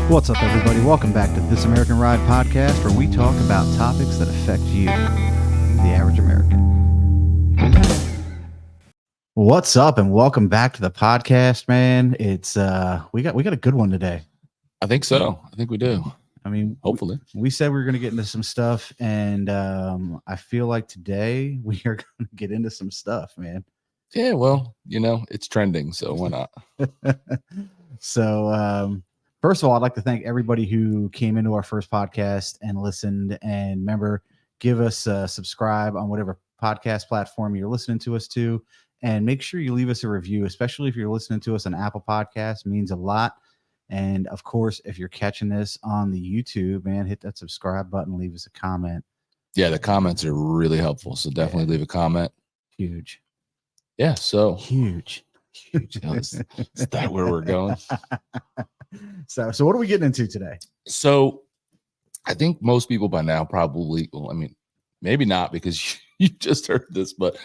What's up, everybody? Welcome back to This American Ride podcast, where we talk about topics that affect you, the average American. What's up, and welcome back to the podcast, man. It's we got a good one today. I think so. I think we do. I mean, hopefully. We said we were going to get into some stuff, and I feel like today we are going to get into some stuff, man. Yeah, well, it's trending, so why not? So, first of all, I'd like to thank everybody who came into our first podcast and listened. And remember, give us a subscribe on whatever podcast platform you're listening to us to. And make sure you leave us a review, especially if you're listening to us on Apple Podcasts. It means a lot. And, of course, if you're catching this on the YouTube, man, hit that subscribe button, leave us a comment. Yeah, the comments are really helpful. So definitely leave a comment. Huge. Yeah, so. Huge. Is that where we're going? So what are we getting into today? So I think most people by now probably, well, I mean, maybe not because you just heard this, but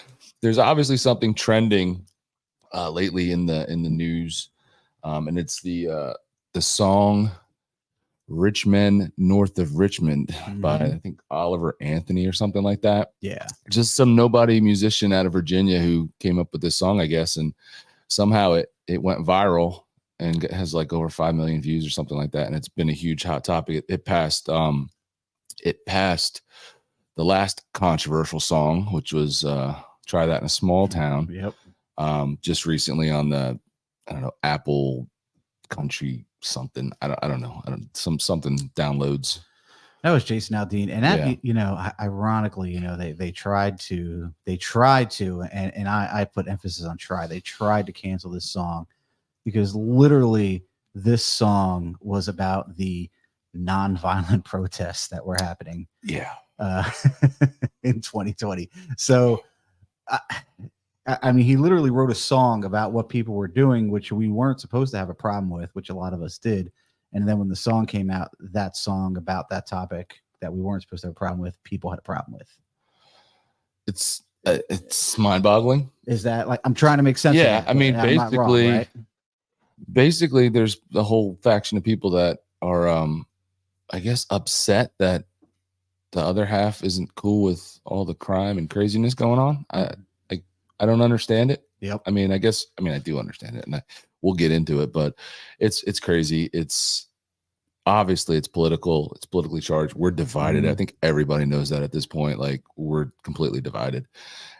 there's obviously something trending lately in the news. And it's the song Richmond, North of Richmond by, I think, Oliver Anthony or something like that. Yeah. Just some nobody musician out of Virginia who came up with this song, I guess. And somehow it went viral and has like over 5 million views or something like that. And it's been a huge hot topic. It passed the last controversial song, which was Try That in a Small Town. Yep. Just recently on the, I don't know, Apple Country something. I don't know. Something downloads. That was Jason Aldean. And that, ironically, they tried to, and I put emphasis on try. They tried to cancel this song because literally this song was about the nonviolent protests that were happening. Yeah. In 2020. So, I mean, he literally wrote a song about what people were doing, which we weren't supposed to have a problem with, which a lot of us did. And then when the song came out, that song about that topic that we weren't supposed to have a problem with, people had a problem with. It's mind-boggling. Is that like, I'm trying to make sense of that, I mean, basically, wrong, right? Basically, there's the whole faction of people that are, I guess, upset that the other half isn't cool with all the crime and craziness going on. I don't understand it. Yep. I mean, I do understand it, and we'll get into it, but it's crazy. It's obviously it's political. It's politically charged. We're divided. I think everybody knows that at this point. Like, we're completely divided,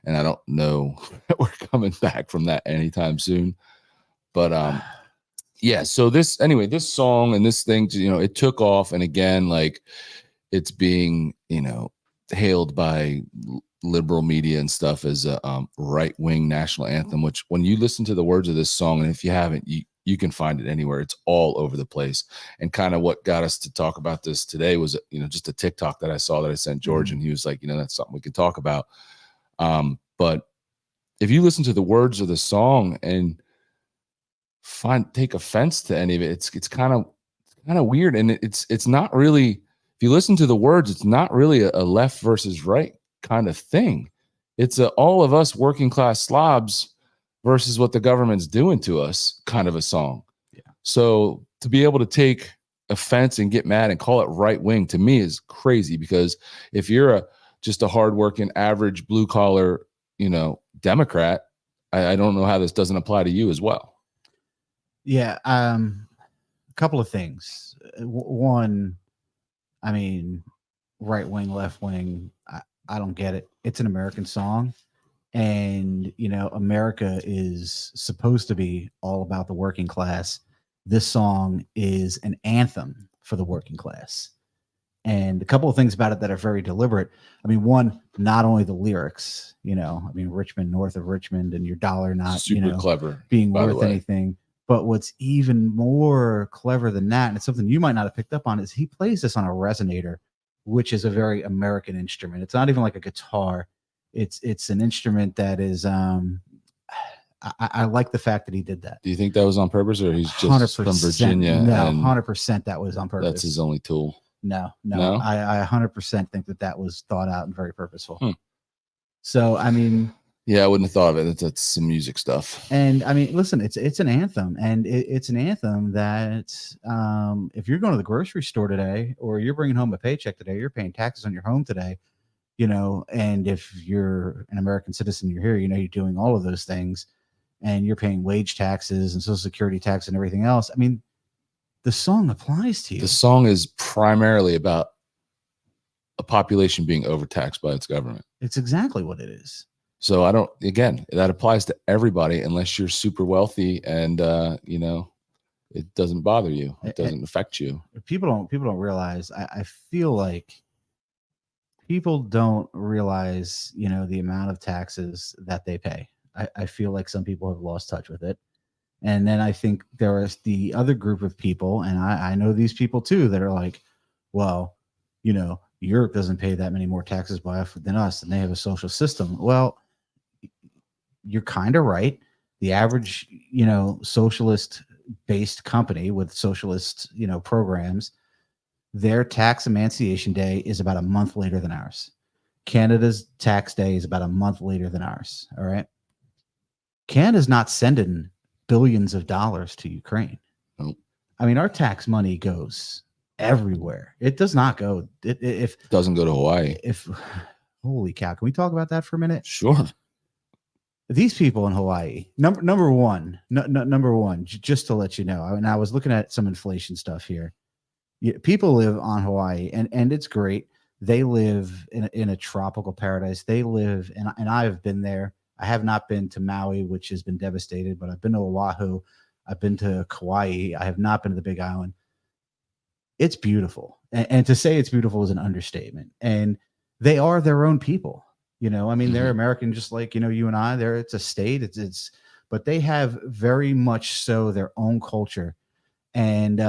and I don't know that we're coming back from that anytime soon. But yeah. So this song and this thing, it took off, and again, like, it's being hailed by liberal media and stuff as a right-wing national anthem, which when you listen to the words of this song, and if you haven't, you can find it anywhere. It's all over the place. And kind of what got us to talk about this today was, just a TikTok that I saw that I sent George, and he was like, that's something we can talk about. But if you listen to the words of the song and take offense to any of it, it's kind of weird. And it's not really, if you listen to the words, it's not really a left versus right kind of thing. It's all of us working class slobs versus what the government's doing to us kind of a song. Yeah. So to be able to take offense and get mad and call it right wing, to me, is crazy, because if you're just a hardworking average blue collar, Democrat, I don't know how this doesn't apply to you as well. Yeah. A couple of things. One, I mean, right wing, left wing, I don't get it. It's an American song, and America is supposed to be all about the working class. This song is an anthem for the working class, and a couple of things about it that are very deliberate. I mean, one, not only the lyrics, Richmond, north of Richmond, and your dollar not super clever being worth anything. But what's even more clever than that, and it's something you might not have picked up on, is he plays this on a resonator, which is a very American instrument. It's not even like a guitar. It's an instrument that is, I like the fact that he did that. Do you think that was on purpose, or he's just from Virginia? No, 100% that was on purpose. That's his only tool. No? I 100% think that was thought out and very purposeful. So, I mean, Yeah, I wouldn't have thought of it. That's some music stuff. And I mean, listen, it's an anthem, and it's an anthem that if you're going to the grocery store today, or you're bringing home a paycheck today, you're paying taxes on your home today, and if you're an American citizen, you're here, you're doing all of those things, and you're paying wage taxes and Social Security tax and everything else. I mean, the song applies to you. The song is primarily about a population being overtaxed by its government. It's exactly what it is. So that applies to everybody unless you're super wealthy and, it doesn't bother you. It doesn't affect you. People don't realize, I feel like people don't realize, the amount of taxes that they pay. I feel like some people have lost touch with it. And then I think there is the other group of people, and I know these people too, that are like, well, Europe doesn't pay that many more taxes than us, and they have a social system. Well, you're kind of right. The average, socialist-based company with socialist, programs, their tax emancipation day is about a month later than ours. Canada's tax day is about a month later than ours. All right. Canada's not sending billions of dollars to Ukraine. Nope. I mean, our tax money goes everywhere. It does not go. It doesn't go to Hawaii. Holy cow. Can we talk about that for a minute? Sure. These people in Hawaii, number one, just to let you know, I was looking at some inflation stuff here. People live on Hawaii, and it's great. They live in a tropical paradise. They live, and I've been there. I have not been to Maui, which has been devastated, but I've been to Oahu. I've been to Kauai. I have not been to the Big Island. It's beautiful. And to say it's beautiful is an understatement. And they are their own people. They're American, just like, you and I. It's a state. But they have very much so their own culture. And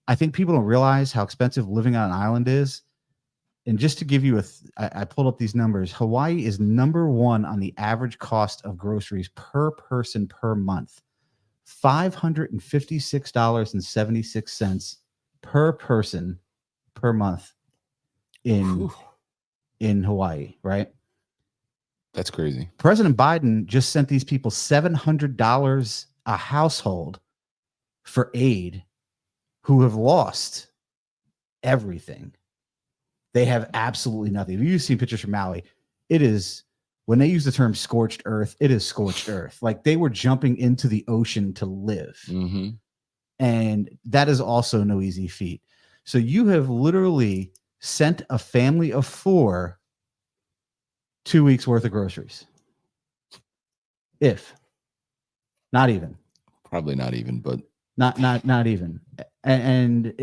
I think people don't realize how expensive living on an island is. And just to give you I pulled up these numbers. Hawaii is number one on the average cost of groceries per person per month. $556.76 per person per month in Hawaii, right? That's crazy. President Biden just sent these people $700 a household for aid, who have lost everything. They have absolutely nothing. If you've seen pictures from Maui, it is, when they use the term scorched earth, it is scorched earth. Like, they were jumping into the ocean to live. Mm-hmm. And that is also no easy feat. So you have literally sent a family of 4 2 weeks worth of groceries. If not even. Probably not even, but not even. And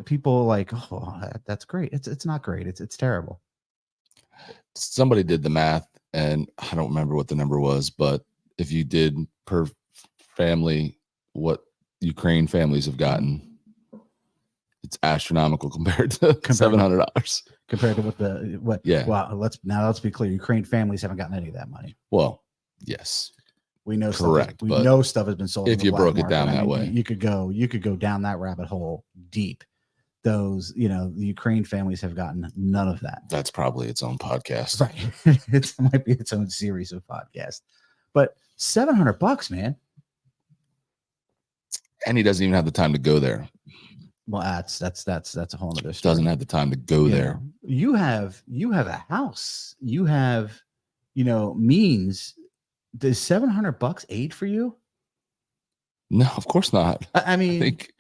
people like, oh, that's great. It's not great. It's terrible. Somebody did the math, and I don't remember what the number was, but if you did per family what Ukraine families have gotten, it's astronomical compared to $700. Compared to what? Yeah. Well, let's be clear. Ukraine families haven't gotten any of that money. Well, yes. We know correct. We know stuff has been sold. If you broke it down that way, you could go down that rabbit hole deep. Those, the Ukraine families have gotten none of that. That's probably its own podcast. Right. It might be its own series of podcasts. But $700, man. And he doesn't even have the time to go there. Well, that's a whole other story. Doesn't have the time to go there. You have a house. You have, means. Does $700 aid for you? No, of course not. I mean, I think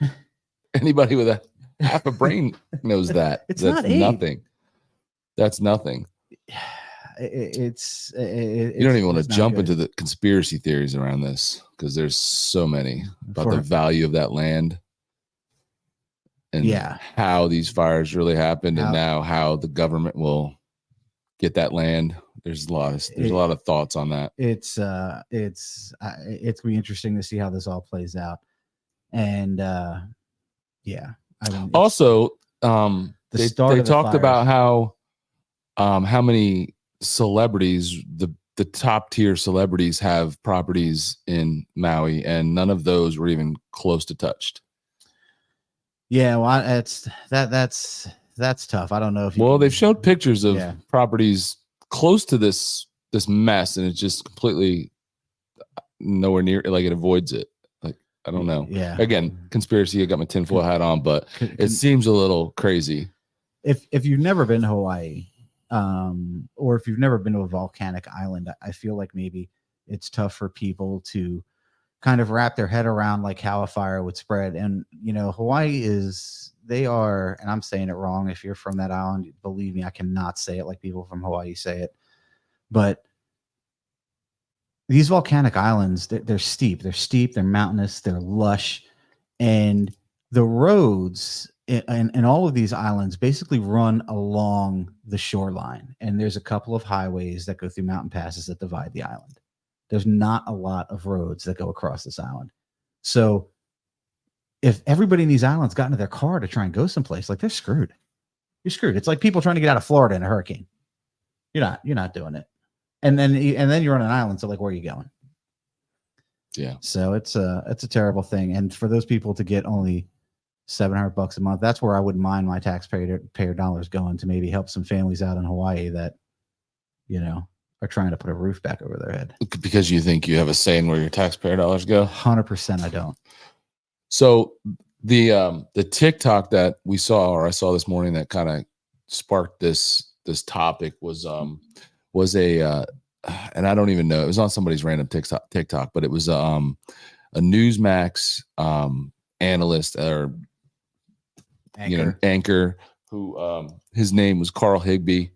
anybody with a half a brain knows that. That's not nothing. That's nothing. You don't even want to jump into the conspiracy theories around this, because there's so many about the value of that land, and how these fires really happened, and now how the government will get that land. There's a lot of thoughts on that. It's gonna be interesting to see how this all plays out. And I mean, also they talked about how many celebrities, the top tier celebrities, have properties in Maui, and none of those were even close to touched. Yeah, well, that's tough. I don't know if they've showed pictures of properties close to this mess, and it's just completely nowhere near, like it avoids it. Like, I don't know. Yeah. Again, conspiracy, I got my tinfoil hat on, but it seems a little crazy. If you've never been to Hawaii, or if you've never been to a volcanic island, I feel like maybe it's tough for people to kind of wrap their head around like how a fire would spread. And, you know, Hawaii they are, and I'm saying it wrong. If you're from that island, believe me, I cannot say it like people from Hawaii say it. But these volcanic islands, they're steep, they're mountainous, they're lush. And the roads and all of these islands basically run along the shoreline. And there's a couple of highways that go through mountain passes that divide the island. There's not a lot of roads that go across this island. So if everybody in these islands got into their car to try and go someplace, like, they're screwed. You're screwed. It's like people trying to get out of Florida in a hurricane. You're not doing it. And then you're on an island. So, like, where are you going? Yeah. So it's a terrible thing. And for those people to get only $700 a month, that's where I wouldn't mind my taxpayer dollars going to maybe help some families out in Hawaii that, you know, are trying to put a roof back over their head. Because you think you have a say in where your taxpayer dollars go? 100% I don't. So the TikTok that we saw, or I saw this morning, that kind of sparked this topic was a and I don't even know, it was on somebody's random TikTok, but it was a Newsmax analyst or anchor who his name was Carl Higbee,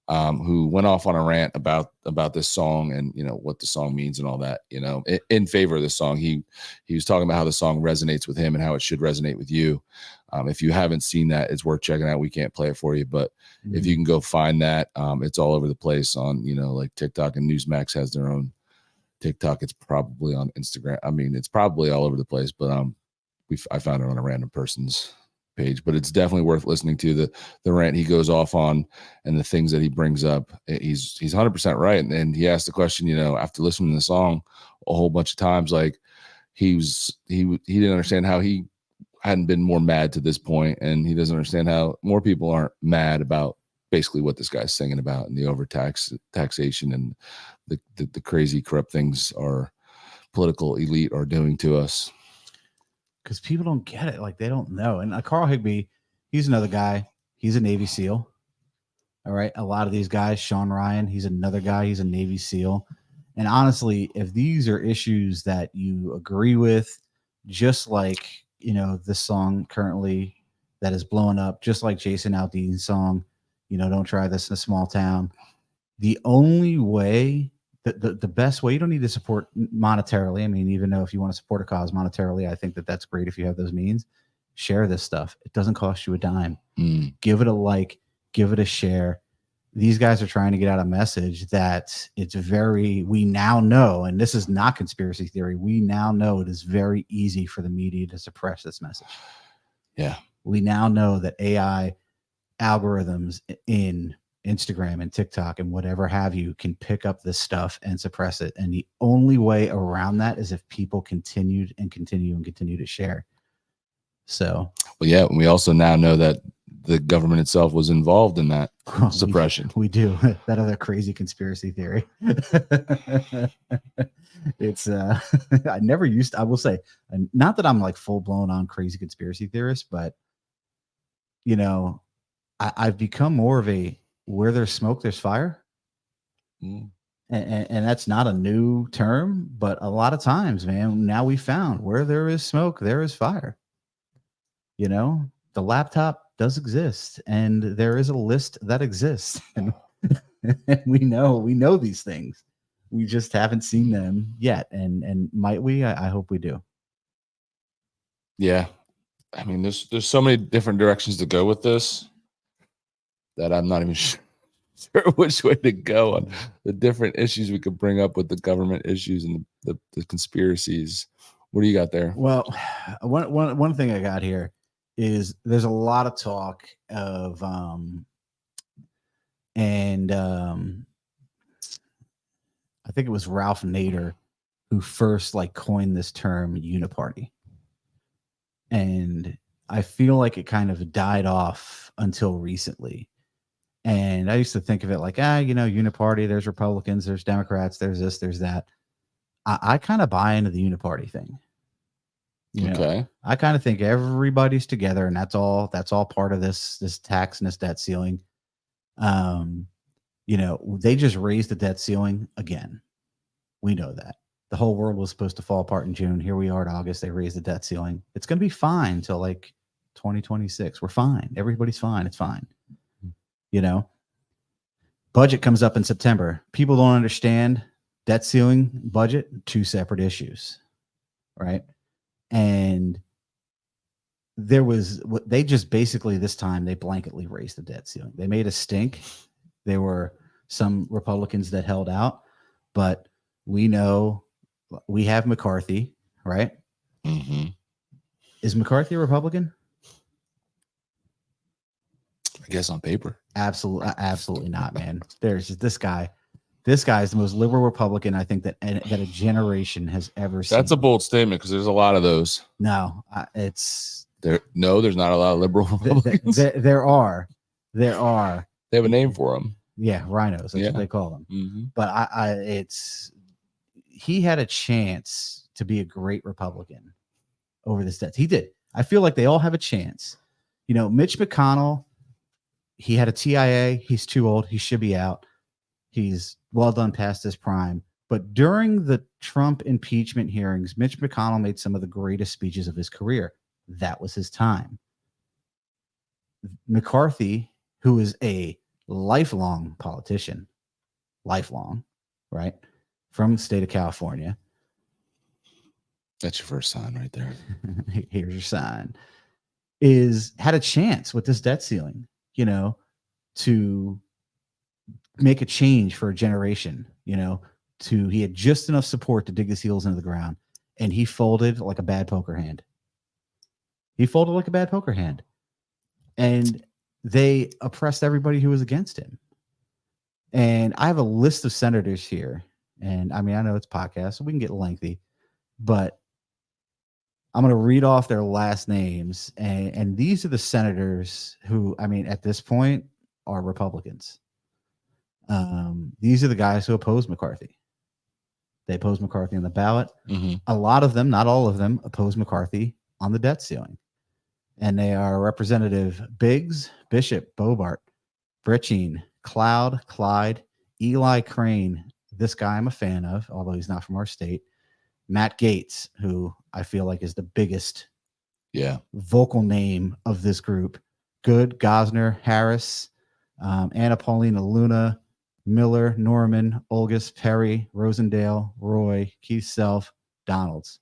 who went off on a rant about this song and, you know, what the song means and all that, you know, in favor of the song. He was talking about how the song resonates with him and how it should resonate with you. If you haven't seen that, it's worth checking out. We can't play it for you, but if you can go find that, it's all over the place on, you know, like TikTok, and Newsmax has their own TikTok. It's probably on Instagram. I mean, it's probably all over the place, but I found it on a random person's page. But it's definitely worth listening to the rant he goes off on and the things that he brings up. He's 100% right. And he asked the question, you know, after listening to the song a whole bunch of times, like, he didn't understand how he hadn't been more mad to this point, and he doesn't understand how more people aren't mad about basically what this guy's singing about, and the taxation and the crazy corrupt things our political elite are doing to us. Because people don't get it. Like, they don't know. And Carl Higbee, he's another guy. He's a Navy SEAL. All right. A lot of these guys, Sean Ryan, he's another guy. He's a Navy SEAL. And honestly, if these are issues that you agree with, just like, you know, this song currently that is blowing up, just like Jason Aldean's song, you know, don't try this in a small town. The only way, the best way, you don't need to support monetarily. I mean, even though if you want to support a cause monetarily, I think that's great if you have those means. Share this stuff. It doesn't cost you a dime. Give it a like, give it a share. These guys are trying to get out a message that we now know, and this is not conspiracy theory, we now know it is very easy for the media to suppress this message. Yeah. We now know that AI algorithms in Instagram and TikTok and whatever have you can pick up this stuff and suppress it. And the only way around that is if people continue to share. So, well, yeah, we also now know that the government itself was involved in that suppression. We do. That other crazy conspiracy theory. It's I will say, not that I'm like full blown on crazy conspiracy theorist, but, you know, I've become more of a, where there's smoke, there's fire. And that's not a new term, but a lot of times, man, now we found where there is smoke, there is fire. You know, the laptop does exist, and there is a list that exists, and we know these things. We just haven't seen them yet, and might we? I hope we do. Yeah, I mean, there's so many different directions to go with this that I'm not even sure which way to go on the different issues we could bring up with the government issues and the conspiracies. What do you got there? Well, one thing I got here is there's a lot of talk of I think it was Ralph Nader who first like coined this term Uniparty. And I feel like it kind of died off until recently. And I used to think of it like, Uniparty, there's Republicans, there's Democrats, there's this, there's that. I kind of buy into the Uniparty thing. Okay. I kind of think everybody's together, and that's all part of this tax and this debt ceiling. They just raised the debt ceiling again. We know that. The whole world was supposed to fall apart in June. Here we are in August. They raised the debt ceiling. It's going to be fine till like 2026. We're fine. Everybody's fine. It's fine. Budget comes up in September. People don't understand debt ceiling, budget, two separate issues, right? And they just basically this time they blanketly raised the debt ceiling. They made a stink. There were some Republicans that held out, but we know we have McCarthy, right? Mm-hmm. Is McCarthy a Republican? I guess on paper. Absolutely not, man. There's this guy. This guy is the most liberal Republican I think that a generation has ever seen. That's a bold statement because there's a lot of those. No, it's there. No, there's not a lot of liberal Republicans. There are. They have a name for them. Yeah, rhinos. That's what they call them. Mm-hmm. But he had a chance to be a great Republican over this debt. He did. I feel like they all have a chance. Mitch McConnell, he had a TIA. He's too old. He should be out. He's well done past his prime. But during the Trump impeachment hearings, Mitch McConnell made some of the greatest speeches of his career. That was his time. McCarthy, who is a lifelong politician, right? From the state of California. That's your first sign right there. Here's your sign. Had a chance with this debt ceiling, to make a change for a generation, he had just enough support to dig his heels into the ground, and he folded like a bad poker hand. And they oppressed everybody who was against him. And I have a list of senators here. And I know it's podcast, so we can get lengthy, but I'm going to read off their last names. And these are the senators who, at this point are Republicans. These are the guys who oppose McCarthy. They oppose McCarthy on the ballot. Mm-hmm. A lot of them, not all of them, oppose McCarthy on the debt ceiling. And they are Representative Biggs, Bishop, Bobart, Britchine, Cloud, Clyde, Eli Crane. This guy I'm a fan of, although he's not from our state. Matt Gaetz, who I feel like is the biggest vocal name of this group. Good, Gosner, Harris, Anna Paulina Luna, Miller, Norman, Olgus, Perry, Rosendale, Roy, Keith Self, Donalds.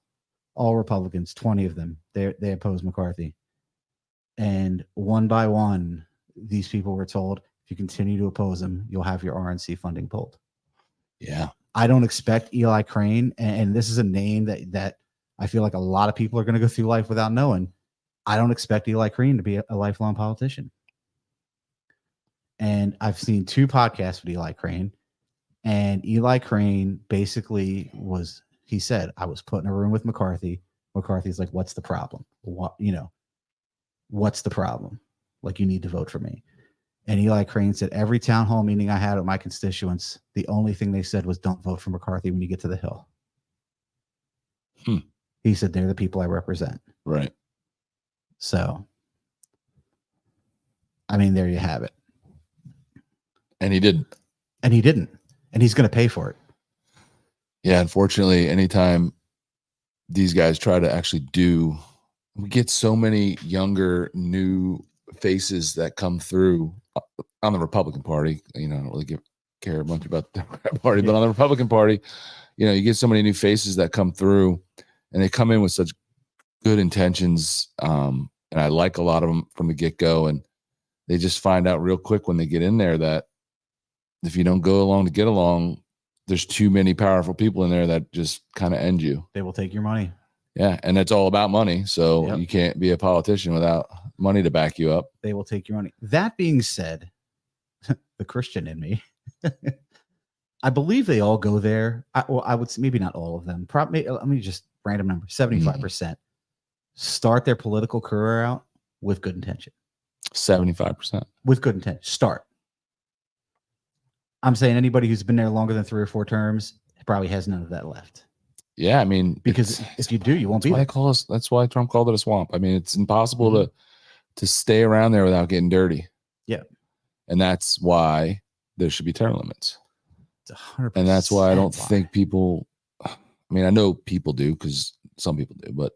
All Republicans, 20 of them. They oppose McCarthy. And one by one, these people were told, if you continue to oppose him, you'll have your RNC funding pulled. Yeah. I don't expect Eli Crane, and this is a name that I feel like a lot of people are going to go through life without knowing. I don't expect Eli Crane to be a lifelong politician. And I've seen 2 podcasts with Eli Crane, and Eli Crane basically he said, I was put in a room with McCarthy. McCarthy's like, what's the problem? What's the problem? Like, you need to vote for me. And Eli Crane said, every town hall meeting I had with my constituents, the only thing they said was, don't vote for McCarthy when you get to the Hill. He said, they're the people I represent. Right. So, there you have it. And he didn't. And he didn't. And he's going to pay for it. Yeah, unfortunately, anytime these guys try to actually we get so many younger, new faces that come through on the Republican Party. I don't really care much about the Democrat Party, but on the Republican Party, you get so many new faces that come through, and they come in with such good intentions. And I like a lot of them from the get-go, and they just find out real quick when they get in there that if you don't go along to get along, there's too many powerful people in there that just kind of end you. They will take your money. Yeah, and it's all about money. So you can't be a politician without money to back you up. They will take your money. That being said, the Christian in me, I believe they all go there. I would say maybe not all of them. Probably, let me just random number, 75% start their political career out with good intention. 75%. With good intention. Start. I'm saying anybody who's been there longer than 3 or 4 terms probably has none of that left. Yeah, I mean, because if you do, you won't be there. That's why Trump called it a swamp. I mean, it's impossible to stay around there without getting dirty. Yeah, and that's why there should be term limits. It's 100%. And that's why I don't think people. I mean, I know people do because some people do, but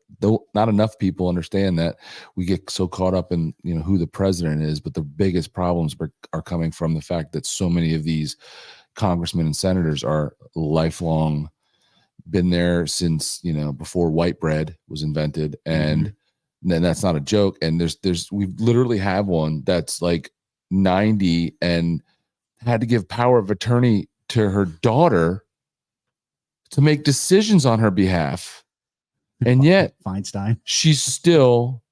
not enough people understand that we get so caught up in who the president is. But the biggest problems are coming from the fact that so many of these congressmen and senators are lifelong. Been there since before white bread was invented, and then that's not a joke. And we literally have one that's like 90 and had to give power of attorney to her daughter to make decisions on her behalf, and yet Feinstein, she's still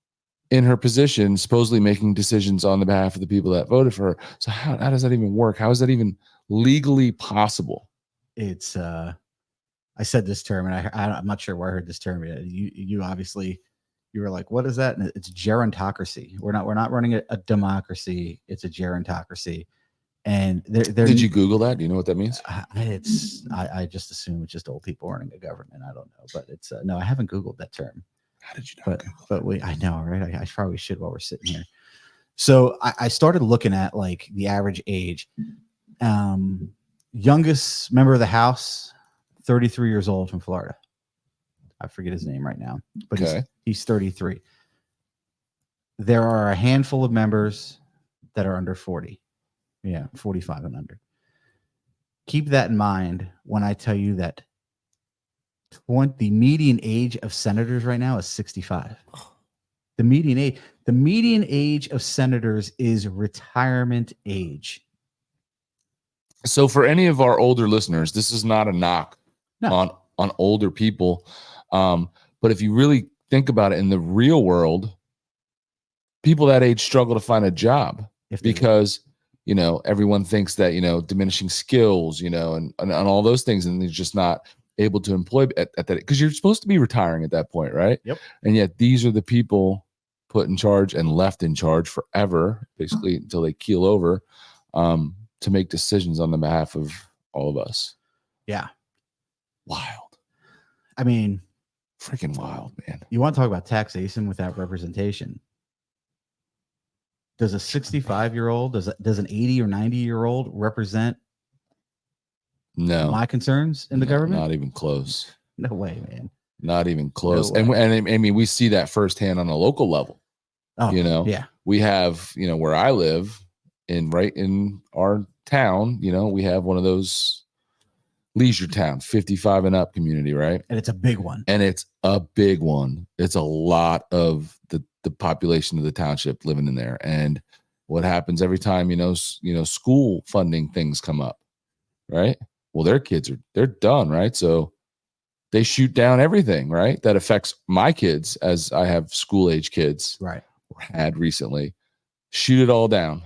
in her position, supposedly making decisions on the behalf of the people that voted for her. So how does that even work? How is that even legally possible? It's I said this term, and I'm not sure where I heard this term. You obviously, you were like, "What is that?" And it's gerontocracy. We're not running a democracy. It's a gerontocracy. And did you Google that? Do you know what that means? I just assume it's just old people running a government. I don't know, but it's no, I haven't Googled that term. How did you not? But I know, right? I probably should while we're sitting here. So I started looking at like the average age. Youngest member of the House, 33 years old, from Florida. I forget his name right now, but he's 33. There are a handful of members that are under 40. Yeah, 45 and under. Keep that in mind when I tell you that the median age of senators right now is 65. The median age of senators is retirement age. So for any of our older listeners, this is not a knock on older people. But if you really think about it, in the real world, people that age struggle to find a job because everyone thinks that diminishing skills, and all those things, and they're just not able to employ at that, because you're supposed to be retiring at that point, right? Yep. And yet these are the people put in charge and left in charge forever, basically until they keel over, to make decisions on the behalf of all of us. Yeah. Wild. I mean, freaking wild, man. You want to talk about taxation without representation? Does a 65-year-old, does an 80 or 90-year-old represent my concerns in the government? Not even close. No way, man. Not even close. And I mean, we see that firsthand on a local level. Oh, yeah. We have, where I live, right in our town, we have one of those leisure town, 55 and up community, right? And it's a big one. It's a lot of the population of the township living in there. And what happens every time, school funding things come up, right? Well, their kids they're done, right? So they shoot down everything, right? That affects my kids, as I have school age kids, right? Or had recently. Shoot it all down,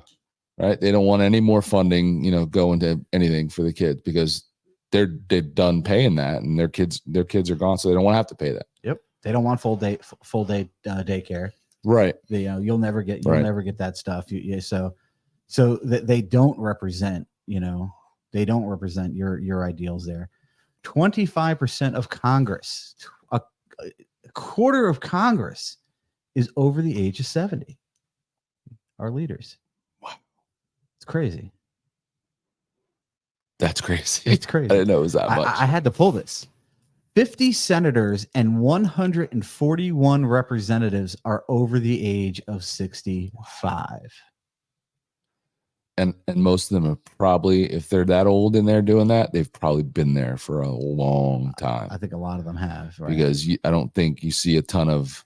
right? They don't want any more funding, go into anything for the kids, because they're done paying that, and their kids are gone, so they don't want to have to pay that. Yep, they don't want full day daycare, right? You'll never get that stuff. So they don't represent, they don't represent your ideals there. 25% of Congress, a quarter of Congress, is over the age of 70. Our leaders. Wow, it's crazy. That's crazy. It's crazy. I didn't know it was that much. I had to pull this. 50 senators and 141 representatives are over the age of 65. And most of them are probably, if they're that old and they're doing that, they've probably been there for a long time. I think a lot of them have, right? Because I don't think you see a ton of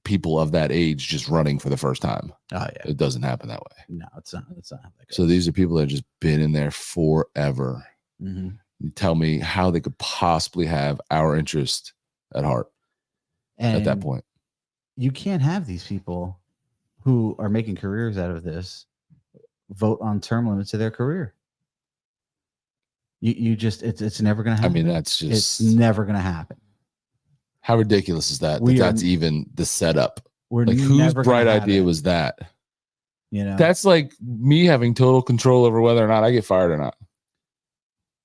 people of that age just running for the first time. Oh yeah, it doesn't happen that way. No, it's not. It's not. So these are people that have just been in there forever. Mm-hmm. You tell me how they could possibly have our interest at heart at that point. You can't have these people who are making careers out of this vote on term limits of their career. You just it's never going to happen. I mean, it's never going to happen. How ridiculous is that? That's even the setup. Like, whose bright idea was that? That's like me having total control over whether or not I get fired or not.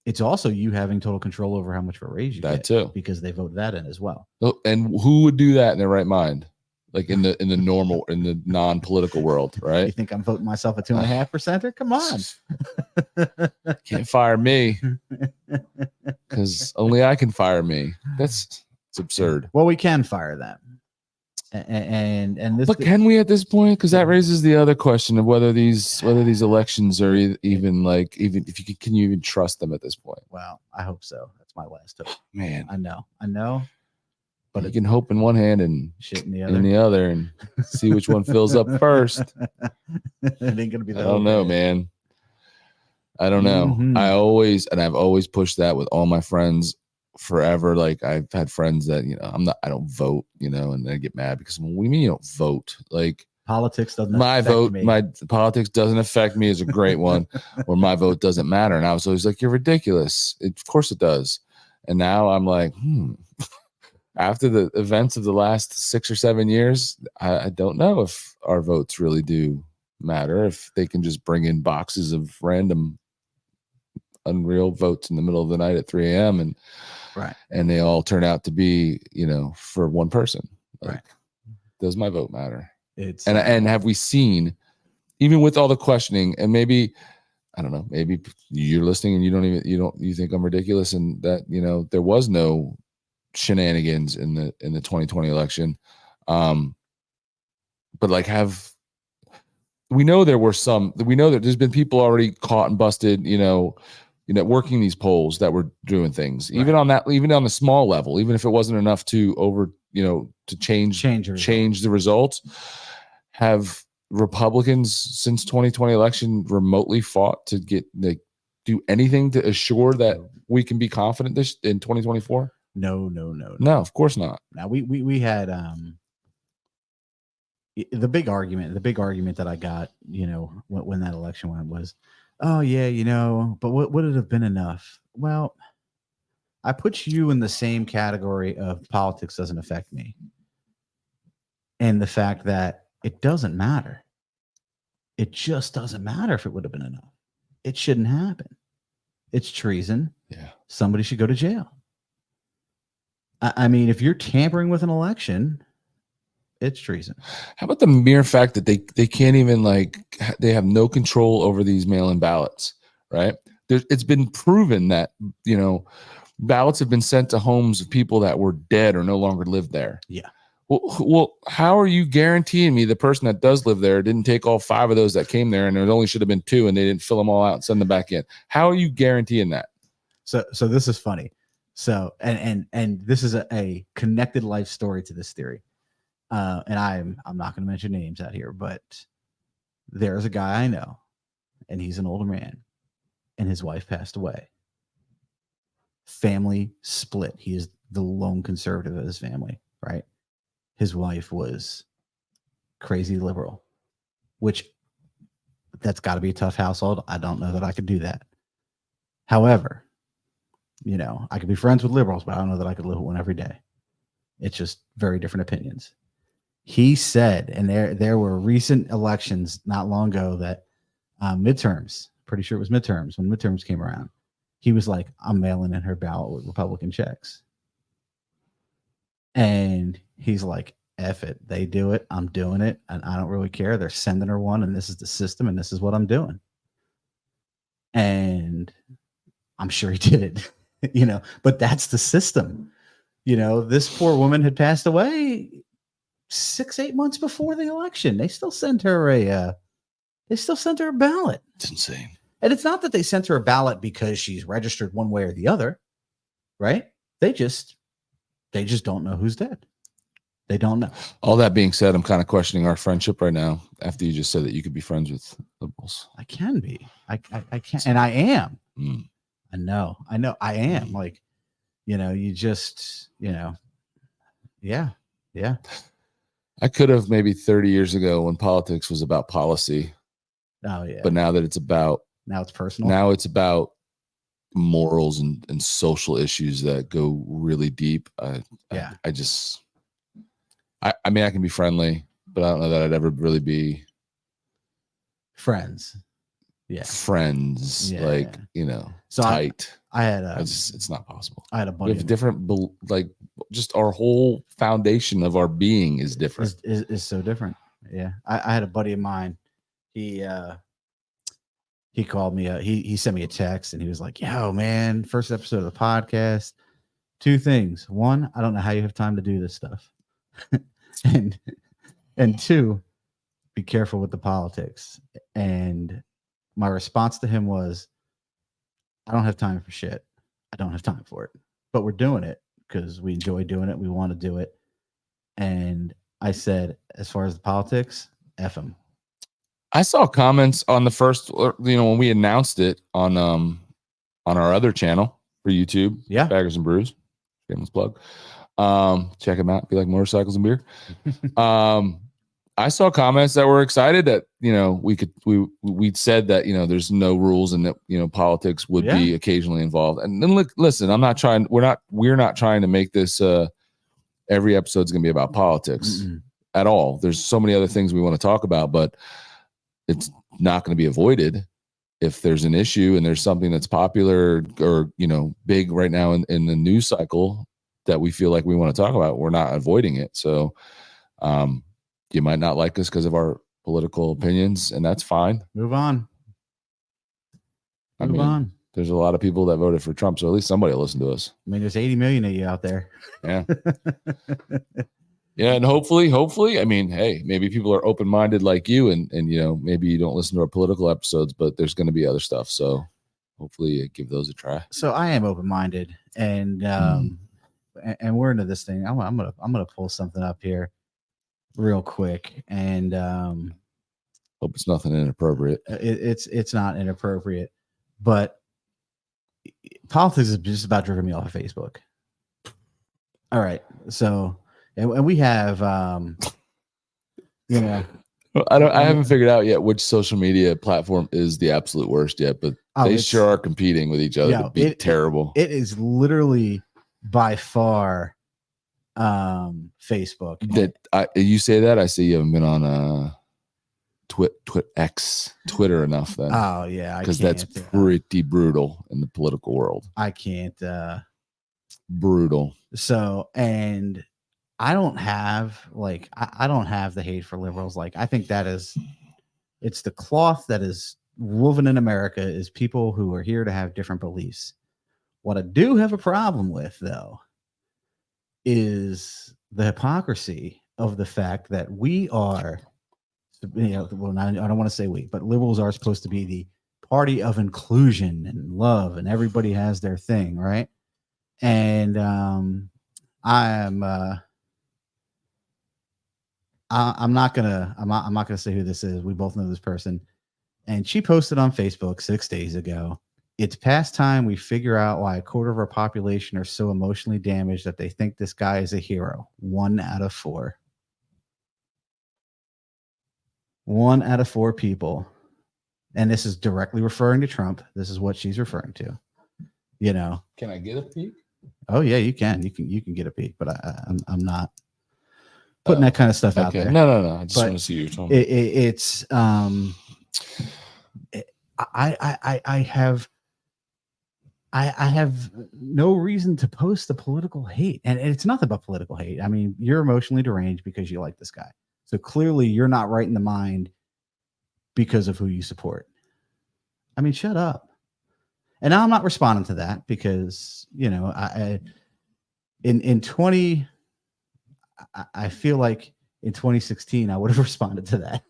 It's also you having total control over how much of a raise you That get too. because they vote that in as well. Oh, and who would do that in their right mind? Like in the normal, in the non-political world, You right? think I'm voting myself a 2.5%? Come on. Can't fire me because only I can fire me. It's absurd. Well, we can fire them. And this, But can we at this point? Because that raises the other question of whether these elections are even if you can you even trust them at this point? Well, I hope so. That's my last hope. Man, I know. But you can hope in one hand and shit in the other, and see which one fills up first. It ain't gonna be. I don't know, man. I don't know. I've always pushed that with all my friends forever. Like I've had friends that, I don't vote, and they get mad because, what do you mean you don't vote? Like politics doesn't my affect vote, me. my politics doesn't affect me is a great one, or my vote doesn't matter. And I was always like, you're ridiculous. Of course it does. And now I'm like, after the events of the last 6 or 7 years, I don't know if our votes really do matter, if they can just bring in boxes of random unreal votes in the middle of the night at 3 a.m. and they all turn out to be, for one person. Like, does my vote matter? And have we seen, even with all the questioning, and maybe, I don't know, maybe you're listening and you think I'm ridiculous, and that, there was no shenanigans in the 2020 election. But like, we know that there's been people already caught and busted, working these polls that were doing things, even on the small level, even if it wasn't enough to change the results. Have Republicans since 2020 election remotely fought to do anything to assure that we can be confident this in 2024? No, of course not. Now we had the big argument that I got, when that election went was, oh yeah, but would it have been enough? Well, I put you in the same category of politics doesn't affect me, and the fact that it doesn't matter. It just doesn't matter if it would have been enough. It shouldn't happen. It's treason. Yeah, somebody should go to jail. I mean, if you're tampering with an election, it's treason. How about the mere fact that they can't even, they have no control over these mail-in ballots, right? It's been proven that, ballots have been sent to homes of people that were dead or no longer lived there. Yeah. Well, how are you guaranteeing me the person that does live there didn't take all 5 of those that came there, and there only should have been 2, and they didn't fill them all out and send them back in? How are you guaranteeing that? So this is funny. So and this is a connected life story to this theory. And I'm not going to mention names out here, but there's a guy I know, and he's an older man, and his wife passed away. Family split. He is the lone conservative of his family, right? His wife was crazy liberal, which that's got to be a tough household. I don't know that I could do that. However, I could be friends with liberals, but I don't know that I could live with one every day. It's just very different opinions. He said, and there were recent elections not long ago that midterms, pretty sure it was midterms, when midterms came around, he was like, I'm mailing in her ballot with Republican checks. And he's like, F it. They do it. I'm doing it. And I don't really care. They're sending her one, and this is the system, and this is what I'm doing. And I'm sure he did it, but that's the system. This poor woman had passed away 6-8 months before the election. They still sent her a ballot. It's insane. And it's not that they sent her a ballot because she's registered one way or the other, right? They just don't know who's dead. They don't know. All that being said, I'm kind of questioning our friendship right now after you just said that you could be friends with liberals. I can be. I can, and I am. Mm. I know. I am. Like, you just, yeah. I could have maybe 30 years ago when politics was about policy. Oh yeah. But now it's personal. Now it's about morals and social issues that go really deep. I mean, I can be friendly, but I don't know that I'd ever really be friends. Yeah. Friends. Yeah, you know. So tight. I had it's not possible. I had a buddy. We have different, like, just our whole foundation of our being is different. Is so different. Yeah, I had a buddy of mine. He called me. He sent me a text and he was like, "Yo, man, first episode of the podcast. 2 things. 1, I don't know how you have time to do this stuff, and 2, be careful with the politics." And my response to him was, I don't have time for shit. I don't have time for it. But we're doing it because we enjoy doing it. We want to do it. And I said, as far as the politics, F them. I saw comments on the first, when we announced it on our other channel for YouTube, Yeah. Baggers and Brews. Shameless plug. Check them out. If you like motorcycles and beer. I saw comments that were excited that, we'd said that, there's no rules and that, politics would be occasionally involved. And then listen, we're not trying to make this, every episode's going to be about politics at all. There's so many other things we want to talk about, but it's not going to be avoided. If there's an issue and there's something that's popular or, big right now in the news cycle that we feel like we want to talk about, we're not avoiding it. So, you might not like us because of our political opinions, and that's fine. Move on. Move on. There's a lot of people that voted for Trump, so at least somebody will listen to us. I mean, there's 80 million of you out there. Yeah. Yeah, and hopefully, hey, maybe people are open-minded like you, and maybe you don't listen to our political episodes, but there's going to be other stuff. So hopefully, give those a try. So I am open-minded, and we're into this thing. I'm gonna pull something up here real quick, and hope it's nothing inappropriate. It's not inappropriate, but politics is just about driving me off of Facebook. All right, so and we have I haven't figured out yet which social media platform is the absolute worst yet, but they sure are competing with each other to be terrible. It is literally by far Facebook. You say that, I see you haven't been on Twitter enough then. Oh yeah, because that's pretty brutal in the political world. I can't brutal. So, and I don't have I don't have the hate for liberals. Like, I think it's the cloth that is woven in America is people who are here to have different beliefs. What I do have a problem with, though, is the hypocrisy of the fact that we are, well, I don't want to say we, but liberals are supposed to be the party of inclusion and love, and everybody has their thing, right? And I'm not gonna say who this is. We both know this person, and she posted on Facebook 6 days ago. It's past time we figure out why a quarter of our population are so emotionally damaged that they think this guy is a hero. 1 out of 4. 1 out of 4 people, and this is directly referring to Trump. This is what she's referring to. Can I get a peek? Oh yeah, you can. You can get a peek, but I'm not putting that kind of stuff out there. No. I just want to see your tone. It's I have no reason to post the political hate, and it's nothing but political hate. I mean, you're emotionally deranged because you like this guy, so clearly you're not right in the mind because of who you support. I mean, shut up. And now I'm not responding to that because I feel like in 2016 I would have responded to that.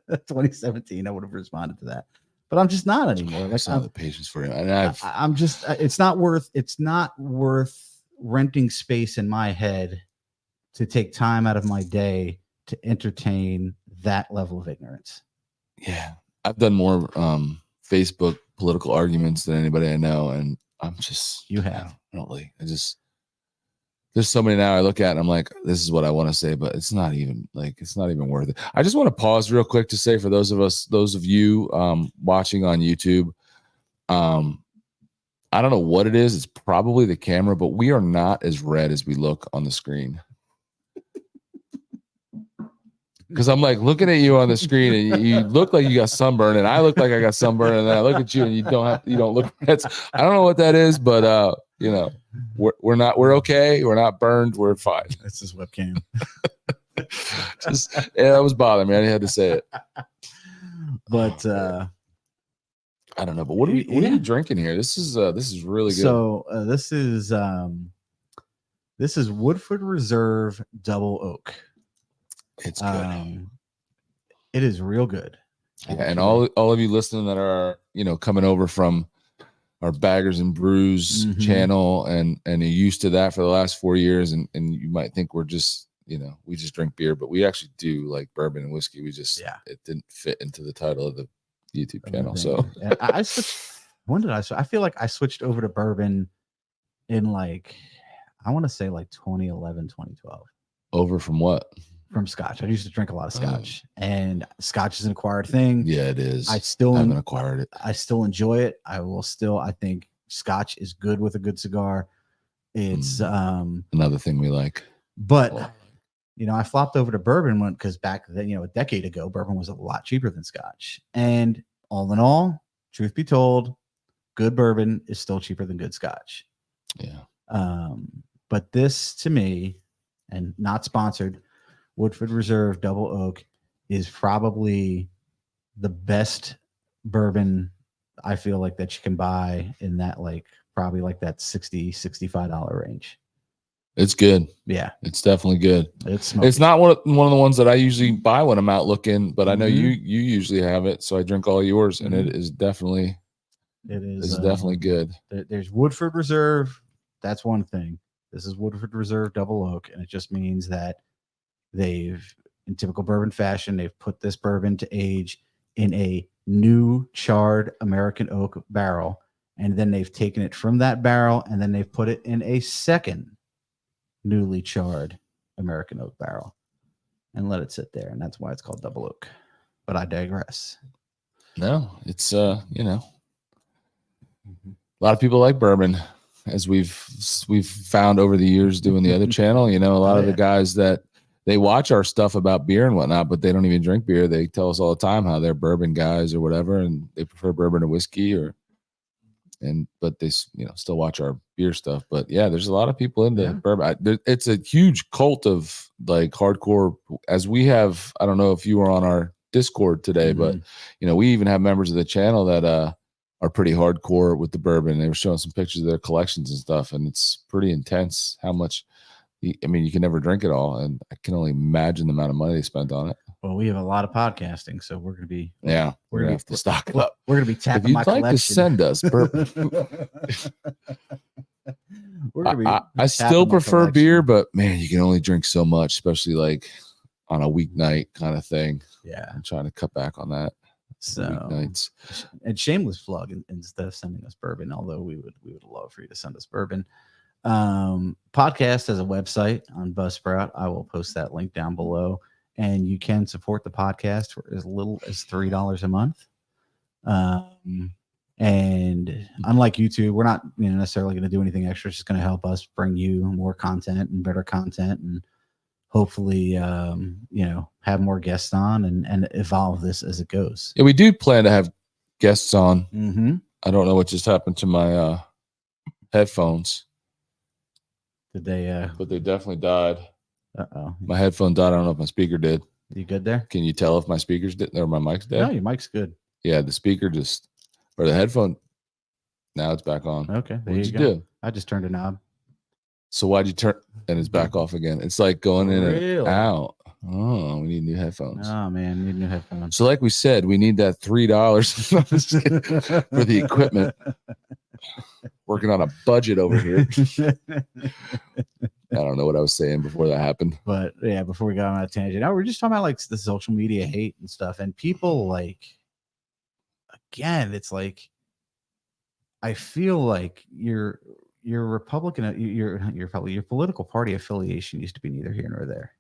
2017 I would have responded to that, but I'm just not anymore. Like, I have the patience for it, and I'm just. It's not worth renting space in my head to take time out of my day to entertain that level of ignorance. Yeah, I've done more Facebook political arguments than anybody I know, and I'm just there's so many now I look at and I'm like, this is what I want to say, but it's not even worth it. I just want to pause real quick to say, for those of you watching on YouTube, I don't know what it is. It's probably the camera, but we are not as red as we look on the screen. because I'm like looking at you on the screen, and you look like you got sunburn, and I look like I got sunburn, and then I look at you, and you don't look. I don't know what that is, but you know, we're okay. We're not burned. We're fine. That's his webcam. That was bothering me. I had to say it. But I don't know. But what are you drinking here? This is really good. So this is Woodford Reserve Double Oak. It's good. It is real good. Yeah, and all of you listening that are coming over from our Baggers and Brews channel and are used to that for the last 4 years, and you might think we're just we just drink beer, but we actually do like bourbon and whiskey. We just it didn't fit into the title of the YouTube channel. So I switched. When did I switch? I feel like I switched over to bourbon in like I want to say like 2011, 2012. Over from what? From Scotch. I used to drink a lot of Scotch, and Scotch is an acquired thing. Yeah, it is. I haven't acquired it. I still enjoy it. I think Scotch is good with a good cigar. It's another thing we like. But I flopped over to bourbon because back then, a decade ago, bourbon was a lot cheaper than Scotch. And all in all, truth be told, good bourbon is still cheaper than good Scotch. Yeah. But this, to me, and not sponsored, Woodford Reserve Double Oak is probably the best bourbon I feel like that you can buy in that probably that $60, $65 range. It's good. Yeah, it's definitely good. It's not one of the ones that I usually buy when I'm out looking, but I know you usually have it, so I drink all yours, and it is definitely definitely good. There's Woodford Reserve. That's one thing. This is Woodford Reserve Double Oak, and it just means that they've, in typical bourbon fashion, they've put this bourbon to age in a new charred American oak barrel, and then they've taken it from that barrel, and then they've put it in a second newly charred American oak barrel and let it sit there, and that's why it's called Double Oak. But I digress. No, it's a lot of people like bourbon, as we've found over the years doing the other channel. A lot of the guys that they watch our stuff about beer and whatnot, but they don't even drink beer. They tell us all the time how they're bourbon guys or whatever, and they prefer bourbon to whiskey but they still watch our beer stuff. But yeah, there's a lot of people into bourbon. It's a huge cult of like hardcore, as we have. I don't know if you were on our Discord today, but we even have members of the channel that are pretty hardcore with the bourbon. They were showing some pictures of their collections and stuff, and it's pretty intense how much. You can never drink it all, and I can only imagine the amount of money they spent on it. Well, we have a lot of podcasting, so we're going to be we're going to have to stock it up. We're going to be tapping my collection. If you'd like to send us bourbon, I still prefer beer, but man, you can only drink so much, especially like on a weeknight kind of thing. Yeah, I'm trying to cut back on that. So weeknights. And shameless plug, instead of sending us bourbon, although we would love for you to send us bourbon. Podcast has a website on Buzzsprout. I will post that link down below, and you can support the podcast for as little as $3 a month. And unlike YouTube, we're not necessarily going to do anything extra. It's just going to help us bring you more content and better content, and hopefully have more guests on and evolve this as it goes. Yeah, we do plan to have guests on. I don't know what just happened to my headphones. Did they but they definitely died. Uh-oh. My headphone died. I don't know if my speaker did. You good there? Can you tell if my speakers did or my mic's dead? No, your mic's good. Yeah, the speaker or the headphone. Now it's back on. Okay. What'd you do? I just turned a knob. So why'd you turn? And it's back off again. It's like going in and out. Oh, we need new headphones. Oh man, we need new headphones. So like we said, we need that $3 for the equipment. Working on a budget over here. I don't know what I was saying before that happened. But yeah, before we got on that tangent, now we're just talking about like the social media hate and stuff. And people again, it's like, I feel like your Republican, your political party affiliation used to be neither here nor there.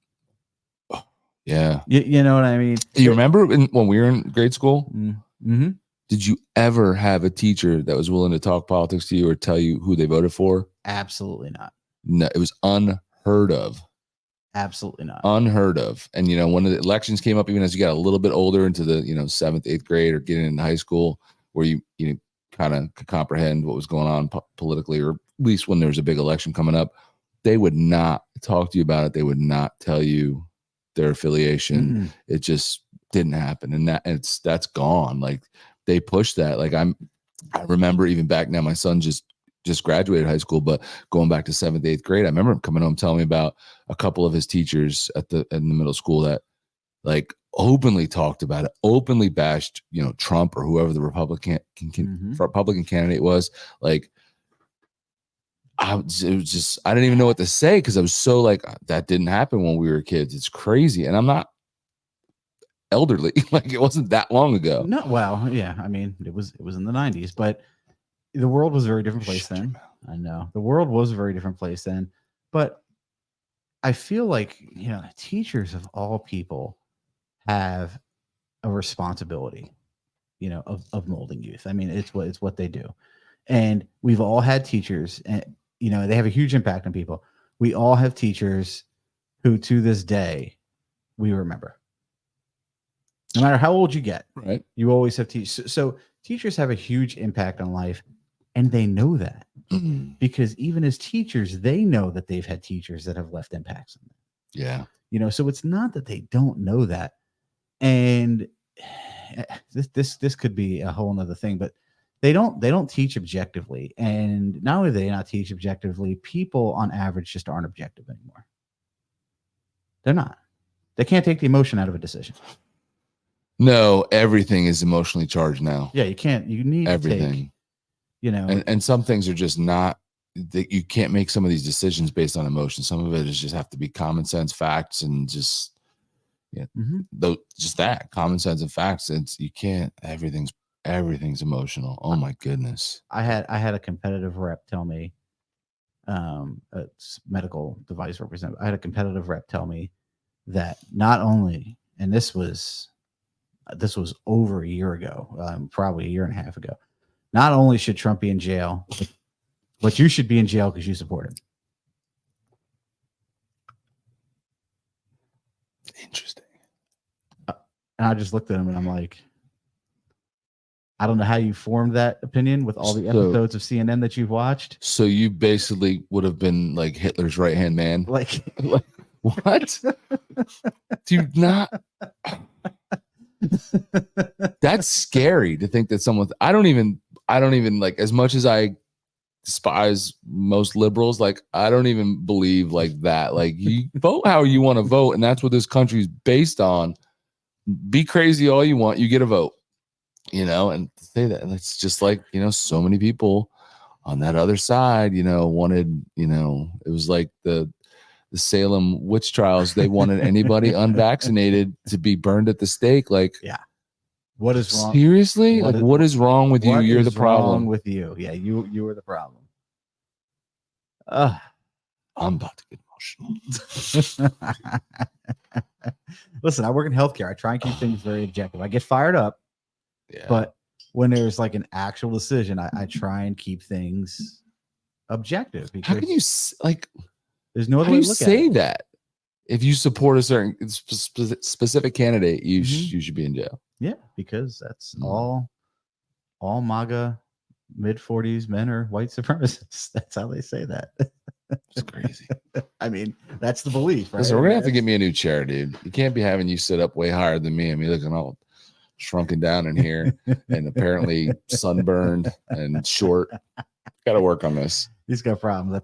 Yeah. You know what I mean? You remember when we were in grade school? Mm-hmm. Did you ever have a teacher that was willing to talk politics to you or tell you who they voted for? Absolutely not. No, it was unheard of. Absolutely not. Unheard of. And, when the elections came up, even as you got a little bit older into the, 7th, 8th grade or getting into high school, where you kind of could comprehend what was going on politically, or at least when there was a big election coming up, they would not talk to you about it. They would not tell you their affiliation. Mm-hmm. It just didn't happen. And that's gone. Like, they pushed that. Like, I remember even back now, my son just graduated high school, but going back to 7th, 8th grade, I remember him coming home telling me about a couple of his teachers in the middle school that like openly talked about it, openly bashed, Trump or whoever the Republican candidate was. Like, it was just, I didn't even know what to say, because I was so like, that didn't happen when we were kids. It's crazy. And I'm not elderly. Like, it wasn't that long ago. No, well, yeah. I mean, it was in the 90s, but the world was a very different place then. I know the world was a very different place then, but I feel like, teachers of all people have a responsibility, of molding youth. I mean, it's what they do. And we've all had teachers, and, they have a huge impact on people. We all have teachers who to this day we remember. No matter how old you get, right? You always have teachers. So teachers have a huge impact on life, and they know that because even as teachers, they know that they've had teachers that have left impacts on them. Yeah. So it's not that they don't know that. And this could be a whole nother thing, but they don't teach objectively. And not only do they not teach objectively, people on average just aren't objective anymore. They're not. They can't take the emotion out of a decision. No, everything is emotionally charged now. Yeah, you can't. You need everything. To take, and some things are just not. You can't make some of these decisions based on emotion. Some of it is just have to be common sense, facts, and just just that common sense and facts. You can't. Everything's emotional. Oh my goodness. I had a competitive rep tell me, a medical device representative. I had a competitive rep tell me that not only, and this was over a year ago, probably a year and a half ago. Not only should Trump be in jail, but you should be in jail because you support him. Interesting. And I just looked at him and I'm like, I don't know how you formed that opinion with all the episodes of CNN that you've watched. So you basically would have been like Hitler's right-hand man. Like what? Do you not? That's scary to think that someone. I don't even like, as much as I despise most liberals, like, I don't even believe like that. Like, you vote how you want to vote, and that's what this country is based on. Be crazy all you want, you get a vote. And to say that, and it's just like, so many people on that other side, wanted, it was like the Salem witch trials. They wanted anybody unvaccinated to be burned at the stake. Like, yeah, what is wrong? Seriously? What is wrong with you? You're the problem. Wrong with you? Yeah, you are the problem. I'm about to get emotional. Listen, I work in healthcare. I try and keep things very objective. I get fired up, but when there's like an actual decision, I try and keep things objective. Because how can you like? There's no other way to look at it. Say that if you support a certain specific candidate, you should be in jail. Yeah, because that's all MAGA mid-40s men are white supremacists. That's how they say that. It's crazy. I mean, that's the belief, right? Listen, we're gonna have to get me a new chair, dude. You can't be having you sit up way higher than me. I mean, looking all shrunken down in here and apparently sunburned and short. Got to work on this. He's got problems. I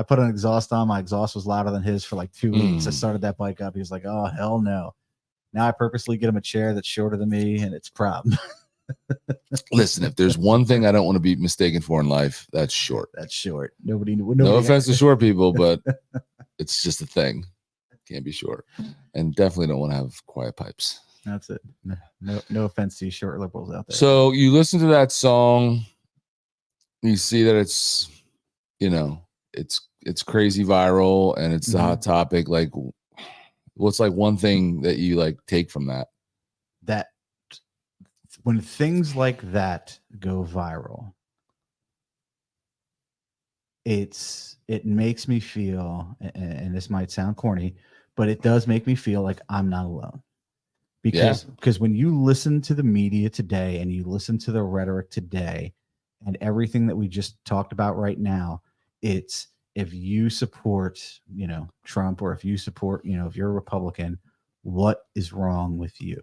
put an exhaust on. My exhaust was louder than his for like 2 weeks. I started that bike up. He was like, "Oh, hell no." Now I purposely get him a chair that's shorter than me, and it's a problem. Listen, if there's one thing I don't want to be mistaken for in life, that's short. That's short. Nobody no offense to short people, but it's just a thing. Can't be short. And definitely don't want to have quiet pipes. That's it. No offense to you short liberals out there. So you listen to that song, you see that it's, it's crazy viral and it's the hot topic. Like, what's like one thing that you like take from that? That when things like that go viral, it makes me feel, and this might sound corny, but it does make me feel like I'm not alone. Because when you listen to the media today and you listen to the rhetoric today and everything that we just talked about right now, it's if you support, Trump, or if you support, if you're a Republican, what is wrong with you?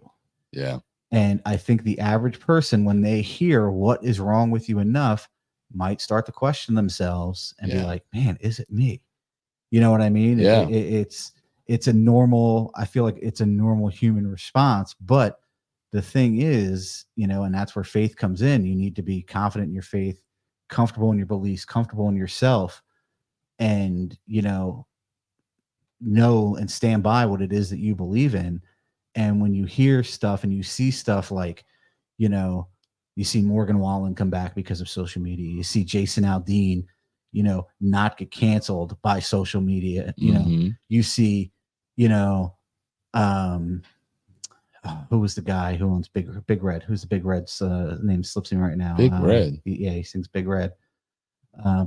Yeah. And I think the average person, when they hear what is wrong with you enough, might start to question themselves and be like, man, is it me? You know what I mean? Yeah. It's a normal, I feel like it's a normal human response. But the thing is, and that's where faith comes in. You need to be confident in your faith, comfortable in your beliefs, comfortable in yourself, and, know and stand by what it is that you believe in. And when you hear stuff and you see stuff like, you see Morgan Wallen come back because of social media, you see Jason Aldean, not get canceled by social media, you see, who was the guy who owns Big Red? Who's the Big Red's name slips me right now? Big Red. He sings Big Red.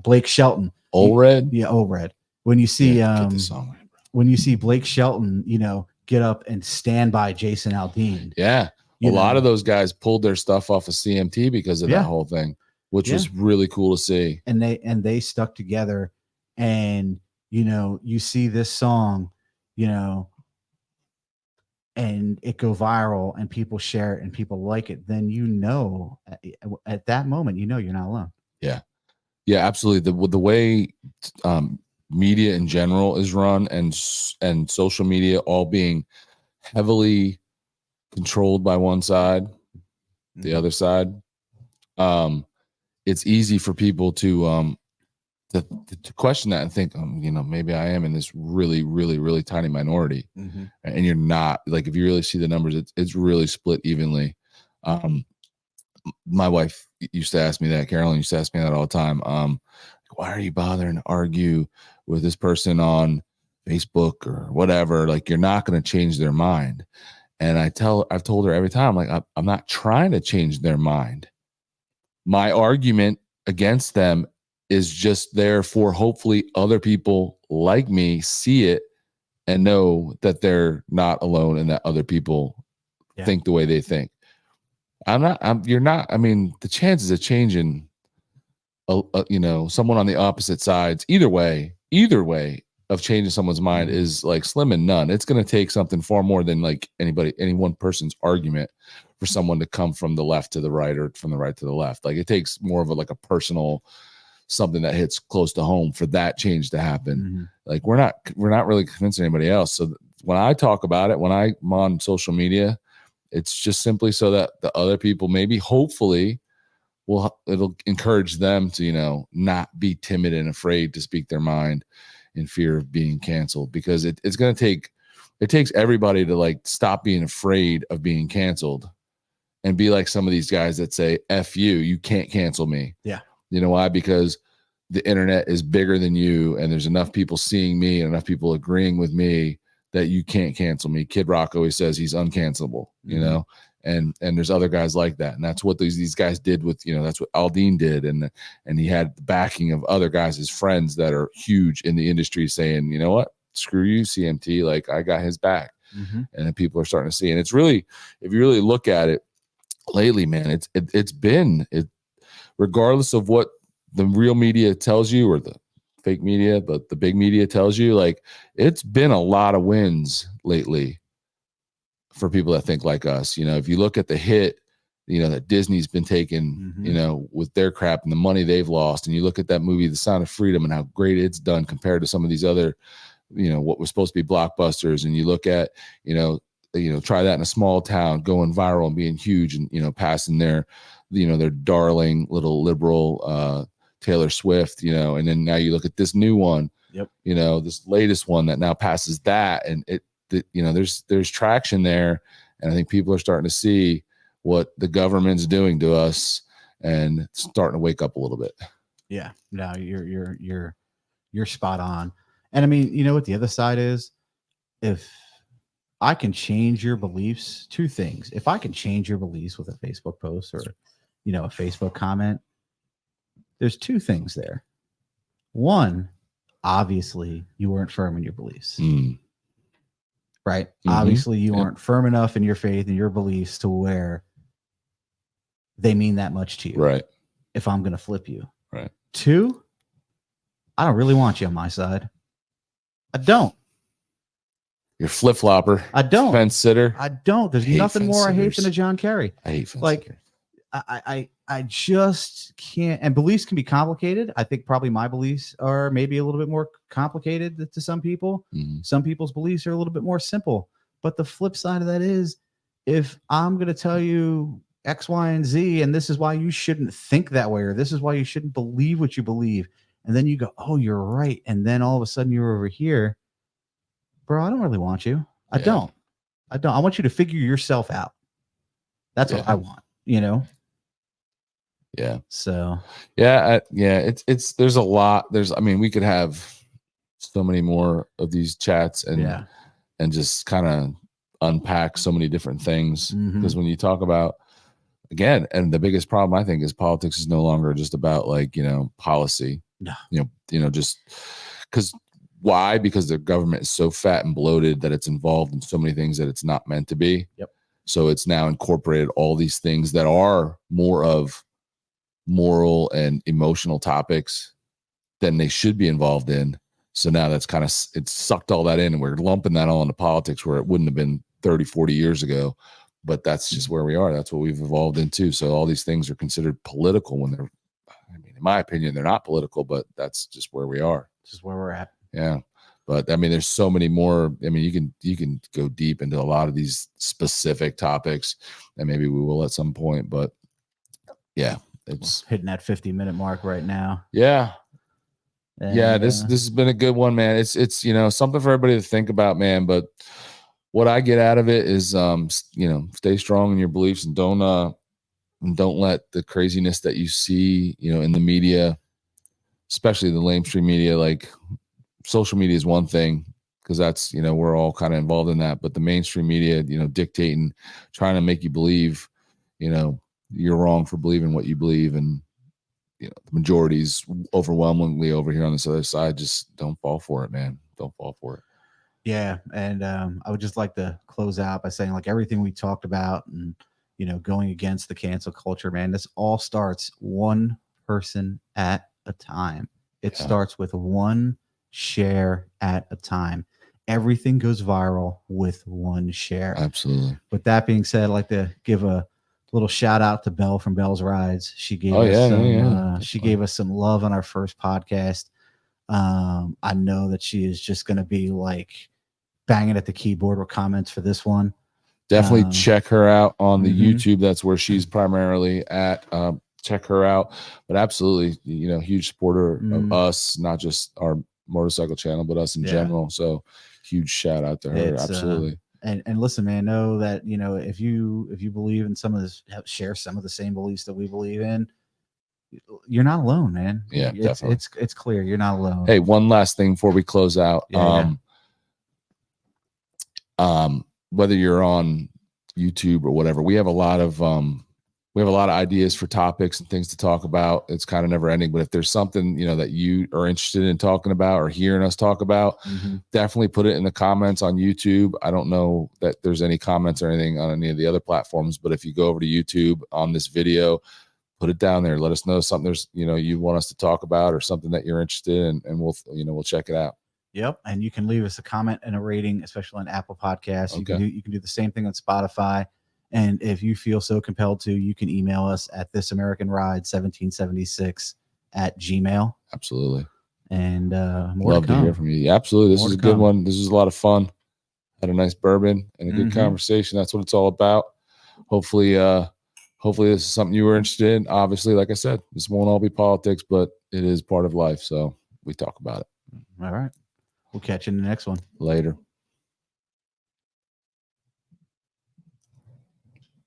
Blake Shelton. Old Red. Yeah, Old Red. When you see get this song right, bro. When you see Blake Shelton, get up and stand by Jason Aldean. Yeah. A lot of those guys pulled their stuff off of CMT because of that whole thing, which was really cool to see. And they stuck together, and you see this song, and it go viral and people share it and people like it, then at that moment, you're not alone. Yeah. Yeah, absolutely. The way media in general is run and social media all being heavily controlled by one side, the other side, it's easy for people to question that and think, maybe I am in this really, really, really tiny minority, and you're not. Like, if you really see the numbers, it's really split evenly. My wife used to ask me that. Carolyn used to ask me that all the time. Why are you bothering to argue with this person on Facebook or whatever? Like, you're not going to change their mind. And I've told her every time, like, I'm not trying to change their mind. My argument against them is just there for hopefully other people like me see it and know that they're not alone and that other people think the way they think. You're not. I mean, the chances of changing, someone on the opposite sides, either way of changing someone's mind is like slim and none. It's going to take something far more than like any one person's argument for someone to come from the left to the right or from the right to the left. Like, it takes more of a personal something that hits close to home for that change to happen. Like, we're not really convincing anybody else. So when I talk about it, when I'm on social media, it's just simply so that the other people maybe hopefully it'll encourage them to, not be timid and afraid to speak their mind in fear of being canceled, because it takes everybody to like stop being afraid of being canceled and be like some of these guys that say, F you can't cancel me. Yeah. You know why? Because the internet is bigger than you, and there's enough people seeing me and enough people agreeing with me that you can't cancel me. Kid Rock always says he's uncancelable, and there's other guys like that. And that's what these guys did with, that's what Aldean did. And he had the backing of other guys, his friends that are huge in the industry, saying, you know what, screw you, CMT. Like, I got his back. And then people are starting to see. And it's really, if you really look at it lately, man, it's been regardless of what the real media tells you or the fake media, but the big media tells you, like, it's been a lot of wins lately for people that think like us. If you look at the hit, that Disney's been taking, with their crap and the money they've lost, and you look at that movie, The Sound of Freedom, and how great it's done compared to some of these other, what was supposed to be blockbusters. And you look at, try that in a small town, going viral and being huge, and, passing their darling little liberal, Taylor Swift, and then now you look at this new one, this latest one that now passes that, and there's traction there, and I think people are starting to see what the government's doing to us and starting to wake up a little bit. Yeah, no, you're spot on. And I mean, you know what the other side is? If I can change your beliefs, two things. If I can change your beliefs with a Facebook post or, a Facebook comment, there's two things there. One, obviously, you weren't firm in your beliefs. right? Mhm. Obviously, you Yep. aren't firm enough in your faith and your beliefs to where they mean that much to you. Right. If I'm going to flip you. Right. 2, I don't really want you on my side. I don't. You're flip flopper. I don't. Fence sitter. I don't. There's nothing more I hate than a John Kerry. I hate fence like sitters. I just can't. And beliefs can be complicated. I think probably my beliefs are maybe a little bit more complicated to some people. Mm-hmm. Some people's beliefs are a little bit more simple. But the flip side of that is, if I'm going to tell you X, Y, and Z, and this is why you shouldn't think that way, or this is why you shouldn't believe what you believe, and then you go, oh, you're right, and then all of a sudden you're over here, bro, I don't really want you. I don't. I want you to figure yourself out. That's what I want, you know? Yeah. So it's there's a lot. I mean, we could have so many more of these chats and just kind of unpack so many different things. Because when you talk about, again, and the biggest problem I think is politics is no longer just about like, policy. No. Just because why? Because the government is so fat and bloated that it's involved in so many things that it's not meant to be. Yep. So it's now incorporated all these things that are more of moral and emotional topics than they should be involved in. So now that's kind of, it's sucked all that in, and we're lumping that all into politics where it wouldn't have been 30, 40 years ago. But that's just where we are. That's what we've evolved into. So all these things are considered political when they're, I mean, in my opinion, they're not political, but that's just where we are. This is where we're at. Yeah. But I mean, there's so many more. I mean, you can go deep into a lot of these specific topics, and maybe we will at some point. But yeah, it's hitting that 50-minute mark right now. Yeah. And, yeah, this has been a good one, man. It's something for everybody to think about, man. But what I get out of it is stay strong in your beliefs, and don't let the craziness that you see, in the media, especially the mainstream media, like social media is one thing, because that's, we're all kind of involved in that, but the mainstream media, dictating, trying to make you believe, you're wrong for believing what you believe. And, the majority's overwhelmingly over here on this other side. Just don't fall for it, man. Don't fall for it. Yeah. And I would just like to close out by saying, like, everything we talked about and, going against the cancel culture, man, this all starts one person at a time. It starts with one share at a time. Everything goes viral with one share. Absolutely. With that being said, I'd like to give a little shout out to Belle from Belle's Rides. She gave she gave us some love on our first podcast. I know that she is just going to be like banging at the keyboard with comments for this one. Definitely check her out on the YouTube. That's where she's primarily at. Check her out. But absolutely, huge supporter of us, not just our motorcycle channel, but us in general. So huge shout out to her. Absolutely. And listen, man, know that, if you believe in some of this, share some of the same beliefs that we believe in, you're not alone, man. Yeah, definitely. It's clear you're not alone. Hey, one last thing before we close out. Whether you're on YouTube or whatever, we have a lot of ideas for topics and things to talk about. It's kind of never ending, but if there's something, that you are interested in talking about or hearing us talk about, definitely put it in the comments on YouTube. I don't know that there's any comments or anything on any of the other platforms, but if you go over to YouTube on this video, put it down there. Let us know something there's, you want us to talk about, or something that you're interested in, and we'll check it out. Yep. And you can leave us a comment and a rating, especially on Apple Podcasts. Okay. You can do the same thing on Spotify. And if you feel so compelled to, you can email us at thisamericanride1776@gmail.com. Absolutely. And love to hear from you. Absolutely. This is a good one. This is a lot of fun. Had a nice bourbon and a good conversation. That's what it's all about. Hopefully this is something you were interested in. Obviously, like I said, this won't all be politics, but it is part of life. So we talk about it. All right. We'll catch you in the next one. Later.